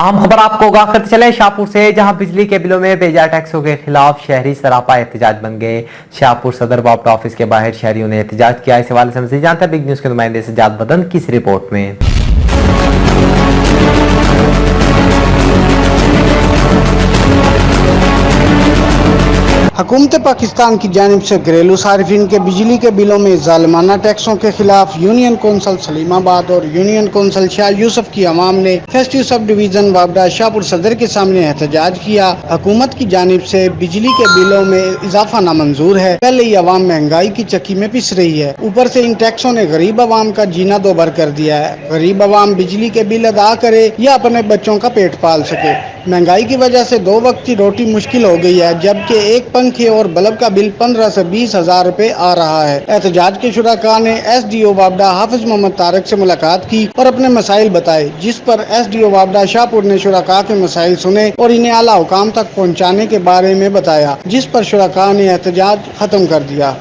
अहम खबर आपको आगाह करते चले शाहपुर से, जहां बिजली के बिलों में बेजा टैक्सों के खिलाफ शहरी सरापा एहतजाज बन गए। शाहपुर सदर बापटा ऑफिस के बाहर शहरियों ने एहतजाज किया। इस हवाले से मज़ीद जानते हैं बिग न्यूज के नुमाइंदे सज्जाद बदन की इस रिपोर्ट में। हुकूमत पाकिस्तान की जानिब से घरेलू सार्फिन के बिजली के बिलों में जालिमाना टैक्सों के खिलाफ यूनियन कौंसिल सलीमाबाद और यूनियन कौंसिल शाह यूसुफ की अवाम ने फेस्टिव सब डिवीजन बाबडा शाहपुर सदर के सामने एहतजाज किया। हुकूमत की जानिब से बिजली के बिलों में इजाफा नामंजूर है। पहले ही अवाम महंगाई की चक्की में पिस रही है, ऊपर से इन टैक्सों ने गरीब अवाम का जीना दोभर कर दिया है। गरीब अवाम बिजली के बिल अदा करे या अपने बच्चों का पेट पाल सके। महंगाई की वजह से 2 वक्त की रोटी मुश्किल हो गई है, जबकि एक पंखे और बल्ब का बिल 15 से 20 हजार रुपए आ रहा है। एहतजाज के शुरका ने SDO बाबडा हाफिज मोहम्मद तारक से मुलाकात की और अपने मसाइल बताए, जिस पर SDO बाबडा शाहपुर ने शुरका के मसाइल सुने और इन्हें आला हुकाम तक पहुँचाने के बारे में बताया, जिस पर शुरका ने एहतजाज खत्म कर दिया।